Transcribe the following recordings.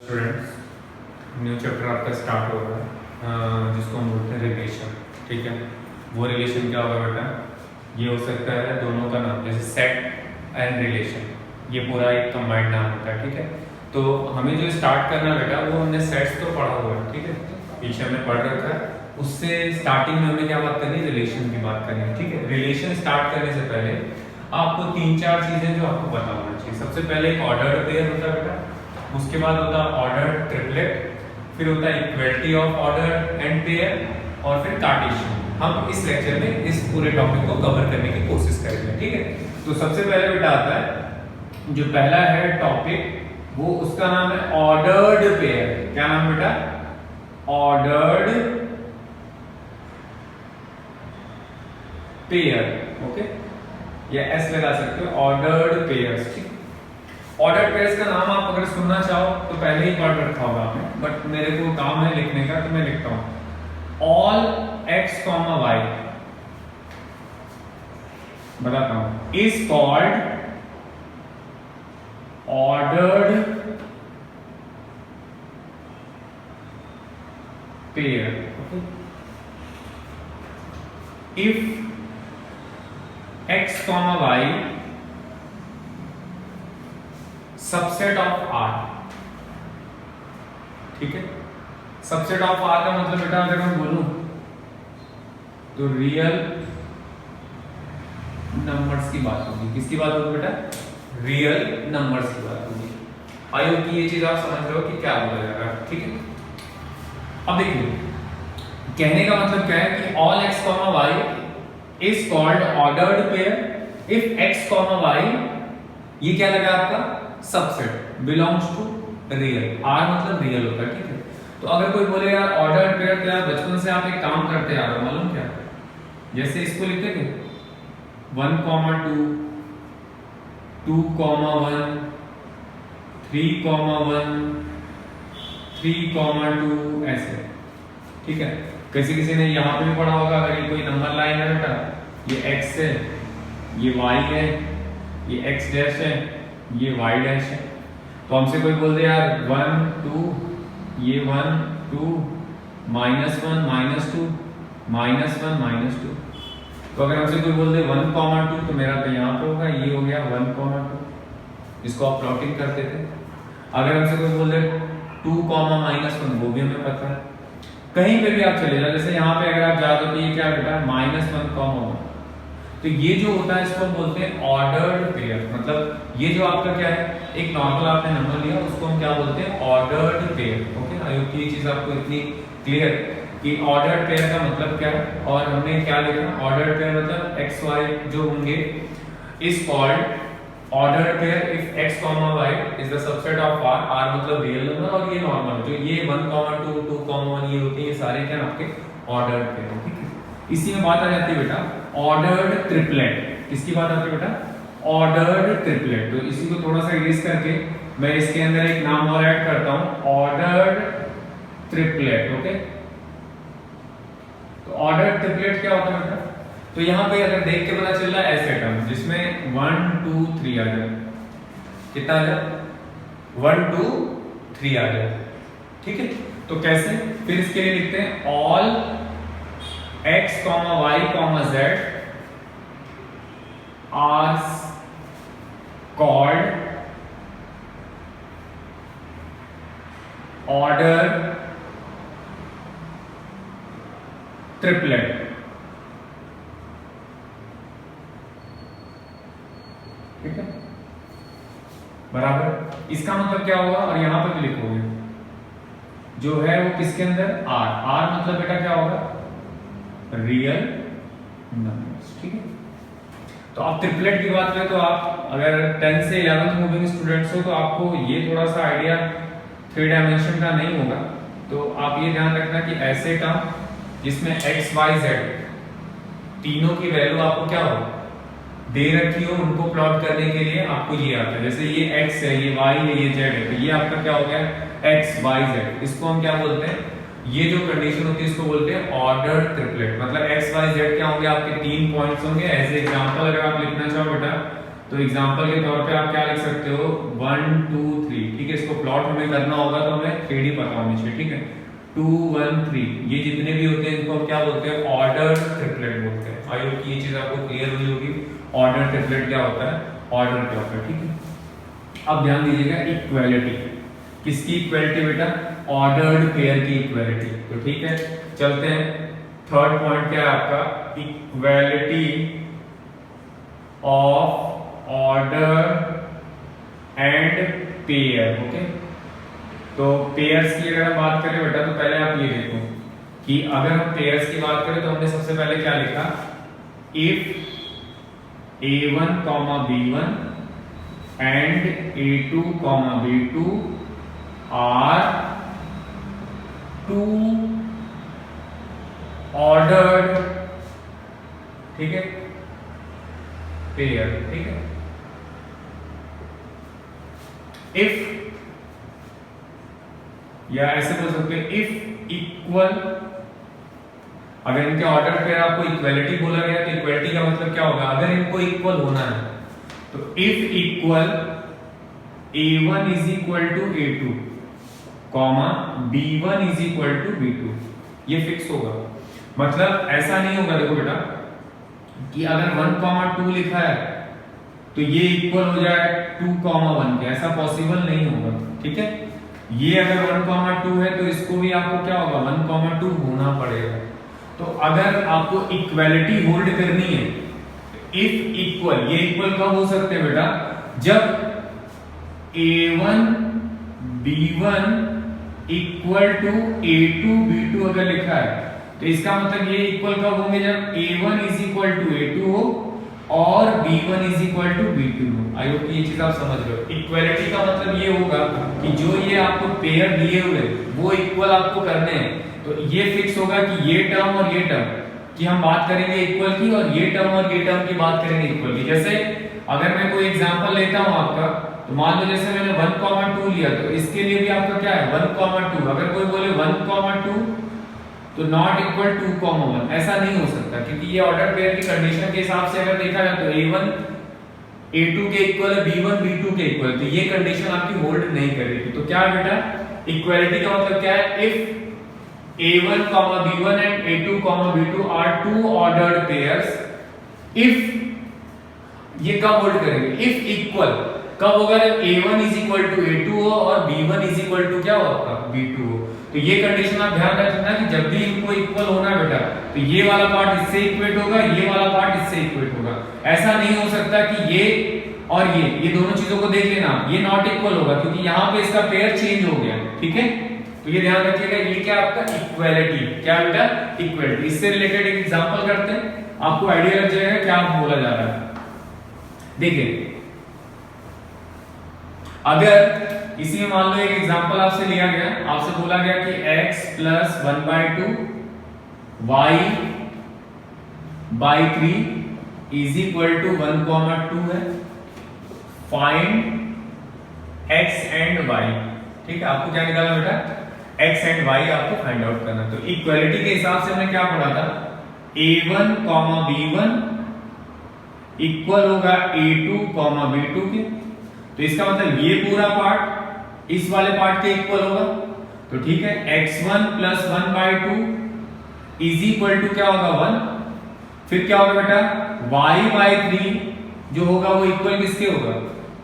Students, new chapter आपका start हो रहा है जिसको हम बोलते हैं रिलेशन। ठीक है, वो रिलेशन क्या होगा बेटा, ये हो सकता है दोनों का नाम, जैसे सेट एंड रिलेशन, ये पूरा एक कंबाइंड नाम होता है। ठीक है, तो हमें जो स्टार्ट करना है बेटा, वो हमने सेट्स तो पढ़ा हुआ है। ठीक है, पीछे हमने पढ़ रखा है, उससे स्टार्टिंग में हमें क्या बात करनी है, रिलेशन की बात करनी है। ठीक है, रिलेशन स्टार्ट करने से पहले आपको 3-4 चीजें जो आपको पता होना चाहिए। सबसे पहले एक ऑर्डर्ड पेयर होता है बेटा, उसके बाद होता है ऑर्डर्ड ट्रिपलेट, फिर होता है equality of order and pair, और फिर कार्टेशियन। हम इस लेक्चर में इस पूरे टॉपिक को कवर करने की कोशिश करेंगे। ठीक है, तो सबसे पहले बेटा आता है जो पहला है टॉपिक, वो उसका नाम है ऑर्डर्ड पेयर। क्या नाम बेटा, ऑर्डर्ड पेयर। ओके, या एस लगा सकते हो, ऑर्डर्ड पेयर्स। ठीक, ऑर्डर्ड पेयर्स का नाम आप अगर सुनना चाहो तो पहले ही पढ़ रखा होगा आपने, बट मेरे को काम है लिखने का तो मैं लिखता हूं। ऑल एक्स कॉमा वाई, बताता हूं, is called ordered pair. If x comma y subset of R। ठीक है, सबसेट ऑफ R का मतलब बेटा अगर मैं बोलूं तो रियल नंबर्स की बात होगी। किसकी बात होगी बेटा, रियल नंबर्स की बात होगी। आई होप कि ये चीज आप समझ रहे हो कि क्या बोला जा रहा है। ठीक है, अब देखिए कहने का मतलब क्या है कि all x comma y is called ordered pair if x comma y, ये क्या लगा आपका, subset, belongs to real। R मतलब रियल होता है। ठीक है, तो अगर कोई बोले यार ऑर्डर्ड पेयर, क्या बचपन से आप एक काम करते आ रहे हो, मालूम क्या, जैसे इसको लिखते थे 1, 2, 2, 1, 3, 1, 3, 2, ऐसे। ठीक है, किसी ने यहाँ पे भी पढ़ा होगा, अगर ये कोई नंबर लाइन है बेटा, ये x है, ये y है, ये x डैश है, ये y डैश है, तो हमसे कोई बोल दे यार 1, 2, ये 1, 2, -1, -2, -1, -2, तो अगर हमसे कोई बोल दे 1, 2, तो मेरा तो यहाँ पे होगा, ये हो गया 1, 2, इसको आप प्लॉटिंग करते थे। अगर हमसे कोई बोल दे 2, -1, वो भी हमें पता है। कहीं पे भी आप चले जाओ, जैसे यहाँ पे अगर आप जाते हो तो ये क्या बेटा, -1, तो ये जो होता है इसको हम बोलते हैं ऑर्डर्ड पेयर। मतलब ये जो आपका क्या है, एक नॉर्मल आपने नंबर लिया, उसको हम क्या बोलते हैं, ordered pair. Okay, I hope ये चीज आपको इतनी क्लियर कि ऑर्डर्ड पेयर का मतलब क्या है। और हमने क्या लिखा, ऑर्डर्ड पेयर मतलब एक्स वाई जो होंगे is called ordered pair if x comma y is the subset of R। R मतलब रियल नंबर, और ये नॉर्मल जो ये 1, 2, 2, 1 ये होते हैं, ये सारे क्या आपके ऑर्डर्ड पेयर। ठीक है, इसी में बात आ जाती है बेटा ऑर्डर्ड ट्रिपलेट। किसकी बात आती है बेटा, ऑर्डर्ड ट्रिपलेट। तो इसी को थोड़ा सा इरेज करके मैं इसके अंदर एक नाम और ऐड करता हूं, ऑर्डर्ड ट्रिपलेट। ओके, तो ऑर्डर्ड ट्रिपलेट क्या होता है बेटा, तो यहाँ पे अगर देख के पता चल रहा है ऐसे टर्म जिसमें 1, 2, 3 आ जाए, कितना आ जाए, 1, 2, 3 आ जाए। ठीक है, तो कैसे, फिर इसके लिए लिखते हैं all x, y, z are called order triplet. ठीक है, बराबर, इसका मतलब क्या होगा, और यहां पर भी लिखोगे जो है वो किसके अंदर, R। R मतलब बेटा क्या होगा, रियल नंबर्स। ठीक है, तो आप ट्रिपलेट की बात करें तो आप अगर 10 से 11th मूविंग स्टूडेंट्स हो तो आपको ये थोड़ा सा आइडिया 3 डायमेंशन का नहीं होगा। तो आप ये ध्यान रखना कि ऐसे टर्म जिसमें x, y, z तीनों की वैल्यू आपको क्या हो, दे रखी हो, उनको प्लॉट करने के लिए आपको ये आता है। जैसे ये x है, ये y है, ये z है, तो ये आपका क्या हो गया, x, y, z। इसको हम क्या बोलते हैं, ये जो कंडीशन होती है इसको बोलते हैं ऑर्डर्ड ट्रिपलेट। मतलब x y z क्या होंगे आपके 3 पॉइंट्स होंगे। एज एग्जांपल अगर आप लिखना चाहो बेटा तो एग्जांपल के तौर पे आप क्या लिख सकते हो 1 2 3, ठीक है। इसको प्लॉट हमें करना होगा तो हमें 3D पता होनी चाहिए, ठीक है। 2 1 3 ये जितने भी होते हैं इनको हम क्या बोलते हैं, ऑर्डर ट्रिपलेट बोलते हैं। आई होप कि ये चीज आपको क्लियर हुई होगी, ऑर्डर ट्रिपलेट क्या होता है, ऑर्डर क्या होता है, ठीक है। अब ध्यान दीजिएगा इक्वालिटी, किसकी इक्वालिटी बेटा, ऑर्डर्ड पेयर की इक्वालिटी। तो ठीक है, चलते हैं। थर्ड पॉइंट क्या है आपका, equality of order and pair, okay. तो पेयर्स की अगर हम बात करें बेटा, तो पहले आप ये देखो कि अगर हम पेयर्स की बात करें तो हमने सबसे पहले क्या लिखा, if a1, b1 and a2, b2 are two ordered, ठीक है, पेयर, ठीक है। इफ, या ऐसे बोल सकते हैं इफ इक्वल, अगर इनके ऑर्डर पेयर आपको इक्वालिटी बोला गया तो इक्वालिटी का मतलब क्या होगा, अगर इनको इक्वल होना है तो if equal a1 is equal to a2 comma b1 is equal to b2, ये फिक्स होगा। मतलब ऐसा नहीं होगा, देखो बेटा, कि अगर 1, 2 लिखा है तो ये इक्वल हो जाए 2, 1 के, ऐसा पॉसिबल नहीं होगा, ठीक है। ये अगर 1, 2 है तो इसको भी आपको क्या होगा, 1, 2 होना पड़ेगा। तो अगर आपको इक्वालिटी होल्ड करनी है, इफ इक्वल, ये इक्वल कब हो सकते हैं बेटा, जब a1 b1 equal to a2 b2 अगर लिखा है तो इसका मतलब ये इक्वल कब होंगे, जब a1 is equal to a2 हो और b1 is equal to b2 हो। आई होप ये चीज आप समझ रहे हो। इक्वालिटी का मतलब ये होगा कि जो ये आपको पेयर दिए हुए वो इक्वल आपको करने हैं, तो ये फिक्स होगा कि ये टर्म और ये टर्म की हम बात करेंगे इक्वल की, और ये टर्म और ये टर्म की बात करेंगे इक्वल की। जैसे अगर मैं कोई एग्जांपल लेता हूं आपका, तो मान लो जैसे मैंने 1, 2 लिया, तो इसके लिए भी आपका क्या है 1, 2। अगर कोई बोले 1, 2 तो नॉट इक्वल 2, 1, ऐसा नहीं हो सकता, क्योंकि ये ऑर्डर पेयर की कंडीशन के हिसाब से अगर देखा जाए तो a1 a2 के इक्वल है, b1 b2 के इक्वल, तो ये कंडीशन आपकी होल्ड नहीं करेगी। तो क्या बेटा, इक्वालिटी का मतलब क्या है, if a1, b1 and a2, b2 are two ordered pairs, if ये कब होल्ड करेंगे, इफ इक्वल कब होगा, जब a1 is equal to a2 हो और b1 इज इक्वल टू क्या हो आपका b2 हो। तो ये कंडीशन आप ध्यान रखना कि जब भी इनको इक्वल होना है बेटा, तो ये वाला पार्ट इससे इक्वेट होगा, ये वाला पार्ट इससे इक्वेट होगा। ऐसा नहीं हो सकता कि ये और ये दोनों चीजों को देख लेना, ये नॉट इक्वल होगा क्योंकि यहाँ पे इसका पेयर चेंज हो गया, ठीक है। तो ये ध्यान रखिएगा, ये क्या आपका इक्वालिटी, क्या बेटा, इक्वालिटी। इससे रिलेटेड एक एग्जांपल करते हैं, आपको आइडिया लग जाएगा क्या बोला जा रहा है। देखिए, अगर इसी में मान लो एक एग्जांपल आपसे लिया गया, आपसे बोला गया कि x plus 1/2 y by 3 is equal to 1, 2 है, फाइंड x एंड y, ठीक है। आपको क्या निकालना बेटा, x एंड y आपको फाइंड आउट करना। तो इक्वालिटी के हिसाब से हमने क्या पढ़ा था, a1, b1 इक्वल होगा a2, b2 के। तो इसका मतलब ये पूरा पार्ट इस वाले पार्ट के इक्वल होगा। तो ठीक है, x1 plus 1/2 is equal to क्या होगा 1। फिर क्या होगा बेटा, y बाई 3 जो होगा वो इक्वल किसके होगा,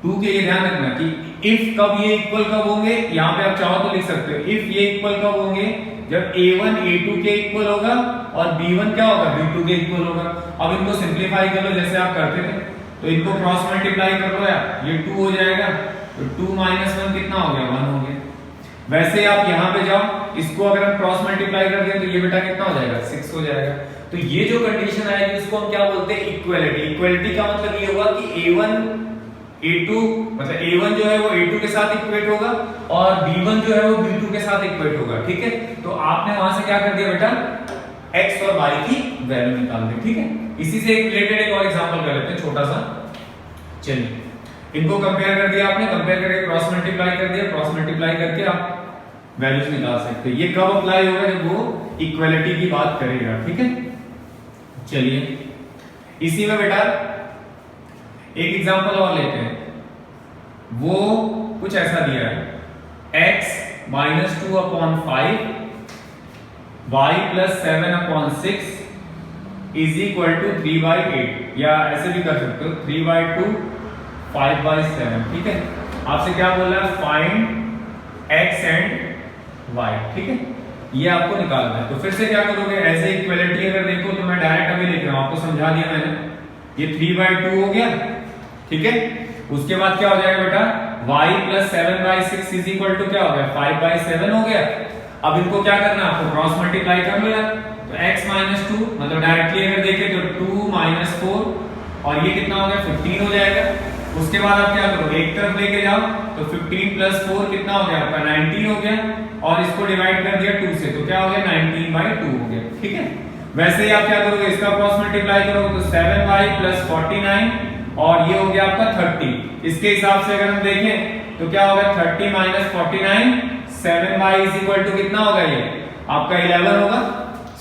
2 के। ये ध्यान रखना कि इफ कब ये इक्वल कब होंगे, यहाँ पे आप चाहो तो लिख सकते हो, इफ ये इक्वल कब होंगे, जब a1 a2 के इक्वल होगा और b1 क्या होगा, b2 के इक्वल होगा। अब इनको सिंप्लीफाई कर लो जैसे आप करते थे, तो इनको क्रॉस मल्टीप्लाई कर लो यार, ये 2 हो जाएगा, तो 2 - 1 कितना हो गया, 1 हो गया। वैसे आप यहाँ पे जाओ, इसको अगर हम क्रॉस मल्टीप्लाई कर दें तो ये बेटा कितना हो जाएगा, 6 हो जाएगा। तो ये जो कंडीशन आएगी इसको हम क्या बोलते हैं, इक्वालिटी। इक्वालिटी का मतलब ये हुआ कि a1 a2, मतलब a1 जो है वो a2 के साथ इक्वेट होगा और b1 जो है वो b2 के साथ इक्वेट होगा, ठीक है। तो आपने वहां से क्या कर दिया बेटा, x और y की वैल्यू निकाल दी, ठीक है। इसी से रिलेटेड एक और एग्जांपल कर लेते हैं छोटा सा। चलिए, इनको कंपेयर कर दिया आपने, कंपेयर करके क्रॉस मल्टीप्लाई कर दिया, क्रॉस मल्टीप्लाई करके आप वैल्यूज निकाल सकते हैं। ये कब अप्लाई होगा, जब वो इक्वालिटी की बात करेगा, ठीक है। चलिए, इसी में बेटा एक एग्जांपल और लेते हैं, वो कुछ ऐसा दिया है, x -2/5 y + 7/6 is equal to 3/8, या ऐसे भी कर सकते हो 3/2 5/7। ठीक है, आपसे क्या बोल रहा है, फाइंड x एंड y। ठीक है, ये आपको निकालना है। तो फिर से क्या करोगे, ऐसे इक्वलिटी अगर देखो तो मैं डायरेक्ट अभी लिख रहा हूं, आपको समझा दिया मैंने, ये 3/2 हो गया। ठीक है, उसके बाद क्या हो जाएगा बेटा, y + 7/6 इज इक्वल टू क्या हो गया, 5/7 हो गया। अब इनको क्या करना है, आपको क्रॉस मल्टीप्लाई कर लो यार। तो x - 2 मतलब डायरेक्टली अगर देखें तो 2 - 4 और ये कितना हो गया, 15 हो जाएगा। उसके बाद आप क्या करोगे, एक तरफ लेके जाओ तो 15 + 4 कितना हो गया आपका, 19 हो गया, और इसको डिवाइड कर दिया 2 से तो क्या हो गया, 19/2 हो गया। ठीक है, वैसे ही आप क्या करोगे, इसका क्रॉस मल्टीप्लाई करोगे तो 7y + 49 और ये हो गया आपका 30। इसके हिसाब से अगर हम देखें तो क्या होगा, 30 - 49 7y इज इक्वल टू कितना होगा, ये आपका 11 होगा,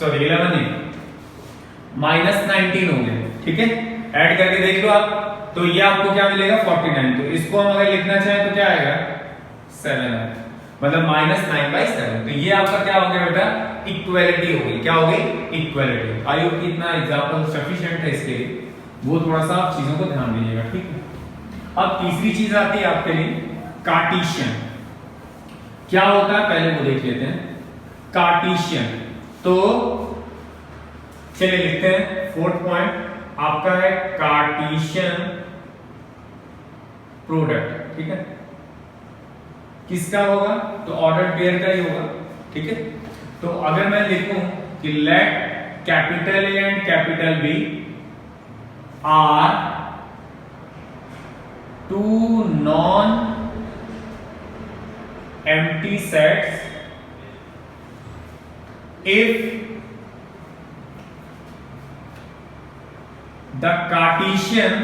सॉरी 11 नहीं -19 हो गया। ठीक है, ऐड करके देख लो आप, तो ये आपको क्या मिलेगा, 49। तो इसको हम अगर लिखना चाहें तो क्या आएगा, 7 मतलब -9/7। तो ये आपका क्या हो गया बेटा, इक्वालिटी हो गई। क्या हो गई, इक्वालिटी। आई होप कि इतना एग्जांपल सफिशिएंट है इसके लिए, वो थोड़ा सा आप चीजों को ध्यान दीजिएगा। ठीक है, अब तीसरी चीज आती है आपके लिए, कार्टेशियन। क्या होता है पहले वो देख लेते हैं, कार्टेशियन। तो चलिए लिखते हैं, 4th पॉइंट आपका है कार्टेशियन प्रोडक्ट। ठीक है, किसका होगा, तो ऑर्डर पेयर का ही होगा। ठीक है, तो अगर मैं लिखूं कि let capital A and capital B are two non empty sets if the Cartesian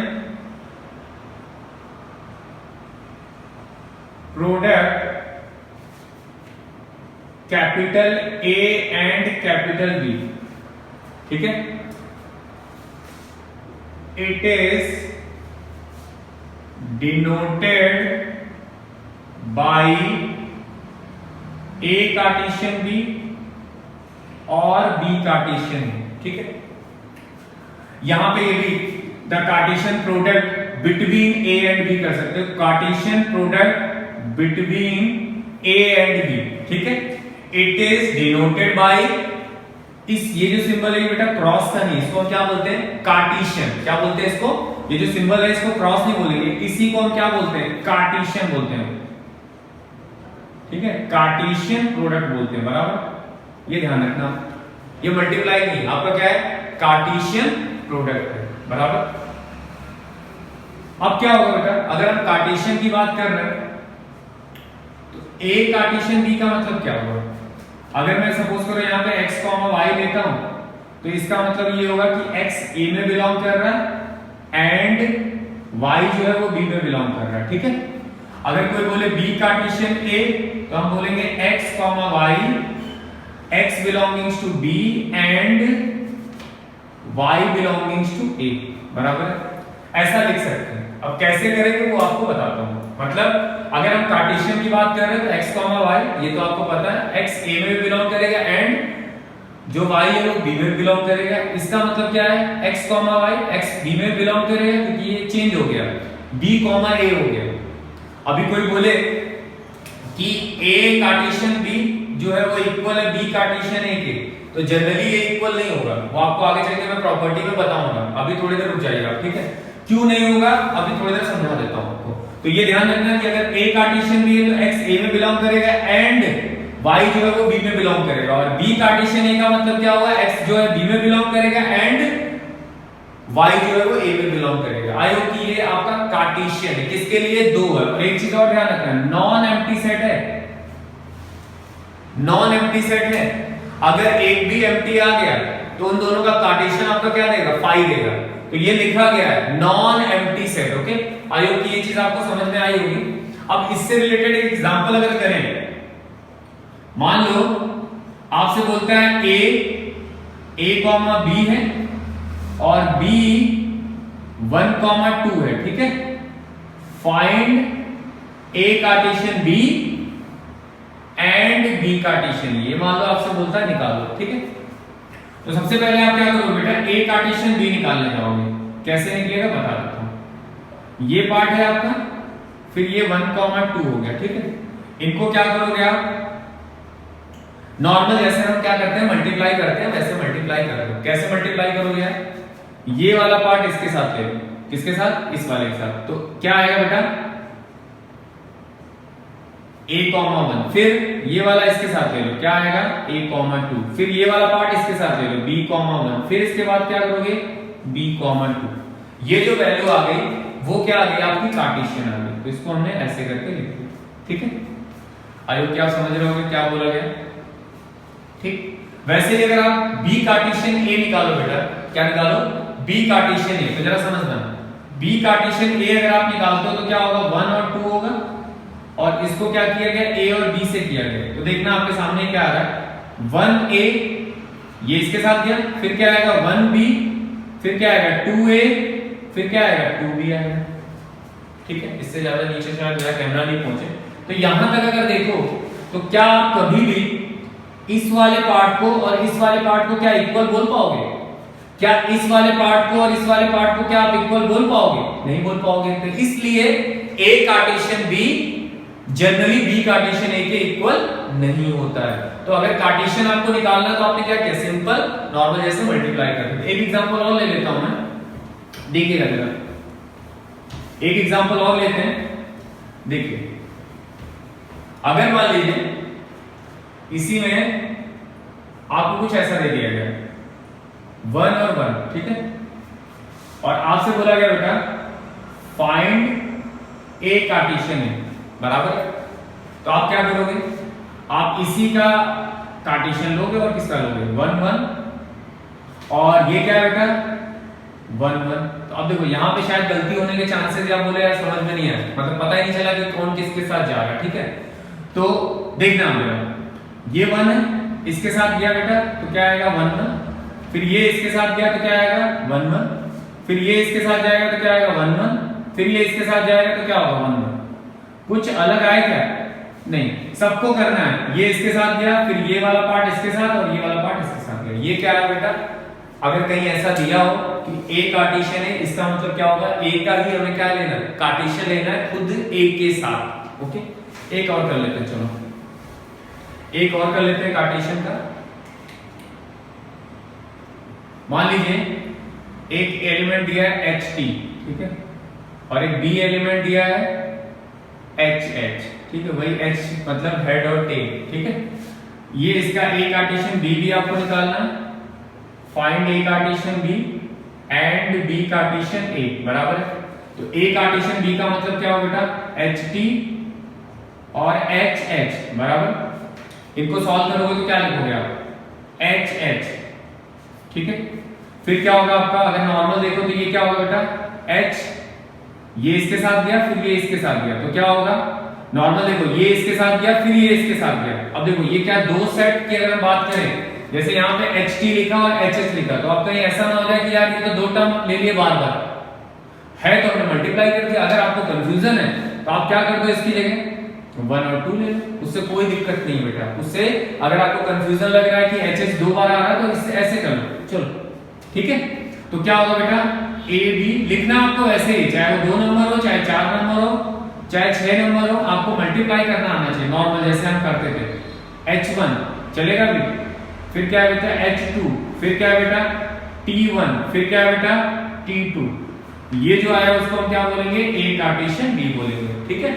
product capital A and capital B, ठीक है, it is denoted by A Cartesian B और B कार्टेशियन B। ठीक है, यहां पे ये भी the Cartesian product between A and B कर सकते हो, Cartesian product between A and B। ठीक है, इट इज डिनोटेड बाय, इस ये जो सिंबल है बेटा क्रॉस का नहीं, इसको हम क्या बोलते हैं, कार्टेशियन। क्या बोलते हैं इसको, ये जो सिंबल है इसको क्रॉस नहीं बोलेंगे, इसी को हम क्या बोलते हैं, कार्टेशियन बोलते हैं। ठीक है, कार्टेशियन प्रोडक्ट बोलते हैं, बराबर, ये ध्यान रखना। ये मल्टीप्लाई नहीं, आपका क्या है, कार्टेशियन प्रोडक्ट है, बराबर। अब क्या होगा बेटा, अगर हम कार्टेशियन की बात कर रहे हैं तो A कार्टेशियन B का मतलब क्या होगा, अगर मैं सपोज करो यहाँ पे x, y लेता हूं तो इसका मतलब ये होगा कि x A में बिलोंग कर रहा है एंड y जो है वो B में बिलोंग कर रहा है। ठीक है, अगर कोई बोले B कार्टेशियन A तो हम बोलेंगे x, y x belongings to B and y belongings to A, बराबर। ऐसा लिख सकते हैं। अब कैसे करेंगे वो आपको बताता हूं। मतलब अगर हम कार्टेशियन की बात कर रहे हैं तो x, y ये तो आपको पता है, x A में बिलोंग करेगा एंड जो y है वो B में बिलोंग करेगा। इसका मतलब क्या है, x, y x B में बिलोंग करेगा क्योंकि ये चेंज हो गया, B, A हो गया। अभी कोई बोले कि A कार्टेशियन B जो है वो इक्वल है B कार्टेशियन A के, तो जनरली ये इक्वल नहीं होगा, वो आपको आगे चल के मैं प्रॉपर्टी में बताऊंगा। अभी थोड़ी देर रुक जाइएगा, ठीक है, क्यों नहीं होगा अभी थोड़ी देर समझा देता हूं आपको। तो ये ध्यान रखना कि अगर A कार्टेशियन B है तो x A में बिलोंग करेगा एंड y जो है वो B में बिलोंग करेगा, और B कार्टेशियन A का मतलब क्या होगा, x जो है B में बिलोंग करेगा एंड y जो है वो A में बिलोंग करेगा। आई होप कि ये आपका कार्टेशियन है, किसके लिए, दो है। और एक चीज और ध्यान रखना, नॉन एम्प्टी सेट है, नॉन एम्प्टी सेट है। अगर एक भी एम्प्टी आ गया तो उन दोनों का कार्टेशियन आपका क्या देगा, फाई देगा। तो ये लिखा गया है non empty set. Okay, I hope कि ये चीज आपको समझ में आई होगी। अब इससे रिलेटेड एक एग्जांपल अगर करें, मान लो आपसे बोलता है A, B है और B 1,2 है, ठीक है। Find a Cartesian B and B cartesian, ये मान लो आपसे बोलता है निकालो, ठीक है। तो सबसे पहले आप क्या करोगे बेटा, ए कार्टेशियन बी निकालने जाओगे। कैसे निकलेगा बता देता हूं। ये पार्ट है आपका, फिर ये 1,2 हो गया, ठीक है। इनको क्या करोगे आप, नॉर्मल जैसे हम क्या करते हैं मल्टीप्लाई करते हैं वैसे मल्टीप्लाई करोगे। कैसे मल्टीप्लाई करोगे यार, ये वाला पार्ट इसके साथ ले लो, किसके साथ, इस वाले के साथ। तो क्या आएगा बेटा, a,1, फिर ये वाला इसके साथ ले लो, क्या आएगा a,2, फिर ये वाला पार्ट इसके साथ ले लो b,1, फिर इसके बाद क्या करोगे b,2। ये जो वैल्यू आ गई वो क्या आ गई आपकी कार्टेशियन आ गई। तो इसको हमने ऐसे करके लिख दिया, ठीक है। आई होप क्या आप समझ रहे होगे क्या बोला गया, ठीक। वैसे ही अगर आप b कार्टेशियन a निकालो बेटा, क्या निकालो b कार्टेशियन a, तो जरा समझना b कार्टेशियन a अगर आप निकालते हो तो क्या होगा 1 और 2 होगा, और इसको क्या किया गया a और b से किया गया। तो देखना आपके सामने क्या आ रहा है 1a, ये इसके साथ गया, फिर क्या आएगा 1b, फिर क्या आएगा 2a, फिर क्या आएगा 2b आएगा, ठीक है। इससे ज्यादा नीचे शायद मेरा कैमरा नहीं पहुंचे। तो यहां तक अगर देखो तो क्या आप कभी भी इस वाले पार्ट को और इस वाले पार्ट को क्या इक्वल बोल पाओगे? क्या इस वाले पार्ट को और इस वाले पार्ट को क्या आप इक्वल बोल पाओगे? नहीं बोल पाओगे। तो इसलिए a Cartesian b generally b Cartesian a के इक्वल नहीं होता है। तो अगर कार्टेशियन आपको निकालना तो आपने क्या किया, सिंपल नॉर्मल जैसे मल्टीप्लाई कर दिया। एक एग्जांपल और ले लेता हूं मैं, देखिएगा जरा, एक एग्जांपल और लेते हैं। देखिए अगर मान लीजिए इसी में आपको कुछ ऐसा दे दिया गया 1 और 1, ठीक है, और आपसे बोला गया बेटा फाइंड ए कार्टेशियन ए, बराबर है। तो आप क्या करोगे, आप इसी का कार्टेशियन लोगे और किसका लोगे 1 1, और ये क्या है बेटा 1 1। तो अब देखो यहाँ पे शायद गलती होने के चांसेस, आप बोले यार समझ में नहीं आया, मतलब पता ही नहीं चला कि कौन किसके साथ जा रहा है, ठीक है। तो देखना बेटा, ये 1 है, इसके साथ गया बेटा तो क्या आएगा 1 1, फिर ये इसके साथ गया तो क्या आएगा 1 1, फिर ये इसके साथ जाएगा तो क्या आएगा 1 1, फिर ये इसके साथ जाएगा तो क्या होगा 1 1। कुछ अलग आए क्या? नहीं, सबको करना है। ये इसके साथ गया, फिर ये वाला पार्ट इसके साथ और ये वाला पार्ट इसके साथ गया। ये क्या है बेटा, अगर कहीं ऐसा दिया हो कि ए कार्टेशियन है, इसका मतलब क्या होगा ए का ही हमें क्या लेना है, कार्टेशियन लेना है खुद ए के साथ। ओके, एक और कर लेते हैं, चलो एक और कर लेते हैं कार्टेशियन का। मान लीजिए एक एलिमेंट दिया है HT, ठीक है, और एक बी एलिमेंट दिया है HH, ठीक है, वही H मतलब हेड और टेल, ठीक है। ये इसका ए कार्टेशियन बी भी आपको निकालना है, find a Cartesian B and B Cartesian a, बराबर है। तो ए कार्टेशियन बी का मतलब क्या होगा बेटा HT और HH, बराबर। इनको सॉल्व करोगे तो क्या लिखोगे आप HH, ठीक है। फिर क्या होगा आपका, अगर नॉर्मल देखो तो ये क्या होगा बेटा H, ये इसके साथ गया फिर ये इसके साथ गया, तो क्या होगा नॉर्मल देखो, ये इसके साथ गया फिर ये इसके साथ गया। अब देखो ये क्या दो सेट की अगर बात करें, जैसे यहाँ पे HT लिखा और HH लिखा, तो आप कहीं ऐसा ना हो जाए कि यार ये तो दो टर्म ले लिए बार बार है तो हमने मल्टीप्लाई कर दिया। अगर आपको कंफ्यूजन है तो आप क्या कर दो, इसकी जगह 1 और 2 ले लो, उससे कोई दिक्कत नहीं बेटा। उससे अगर आपको कंफ्यूजन लग रहा है कि HH दो बार आ रहा है तो इससे ऐसे कर लो, चलो ठीक है। तो क्या होगा बेटा AB लिखना आपको ऐसे ही, चाहे वो 2 नंबर हो, चाहे 4 नंबर हो, चाहे 6 नंबर हो, आपको मल्टीप्लाई करना आना चाहिए नॉर्मल जैसे हम करते थे। H1 चलेगा भी, फिर क्या है बेटा H2, फिर क्या है बेटा T1, फिर क्या है बेटा T2। ये जो आया उसको हम क्या बोलेंगे, A कार्टेशियन B बोलेंगे, ठीक है।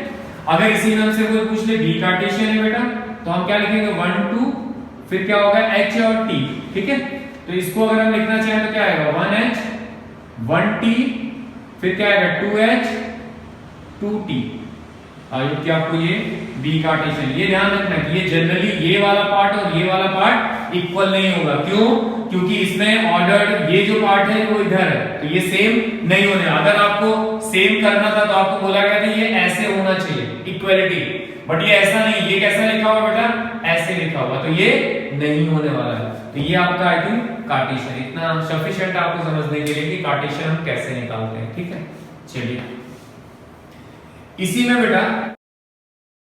अगर इसी नाम से कोई पूछ ले B कार्टेशियन है बेटा, तो हम क्या लिखेंगे 1 2, फिर क्या होगा H और T, ठीक है। तो इसको अगर हम लिखना चाहें तो क्या आएगा 1H 1T, फिर क्या आएगा 2H 2T। आइए क्या आपको ये B कार्टेशियन, ये ध्यान रखना कि ये जनरली ये वाला पार्ट और ये वाला पार्ट इक्वल नहीं होगा। क्यों? क्योंकि इसमें ऑर्डर्ड ये जो पार्ट है वो इधर है, तो ये सेम नहीं होने। अगर आपको सेम करना था तो आपको बोला गया था ये ऐसे होना चाहिए, इक्वलिटी, बट ये ऐसा नहीं। ये कैसा लिखा हुआ बेटा, ऐसे लिखा हुआ, तो ये नहीं होने वाला है। तो ये आपका आई थिंक कार्टेशियन, इतना सफिशिएंट आपको समझने के लिए कि कार्टेशियन हम कैसे निकालते हैं। ठीक है, चलिए इसी में बेटा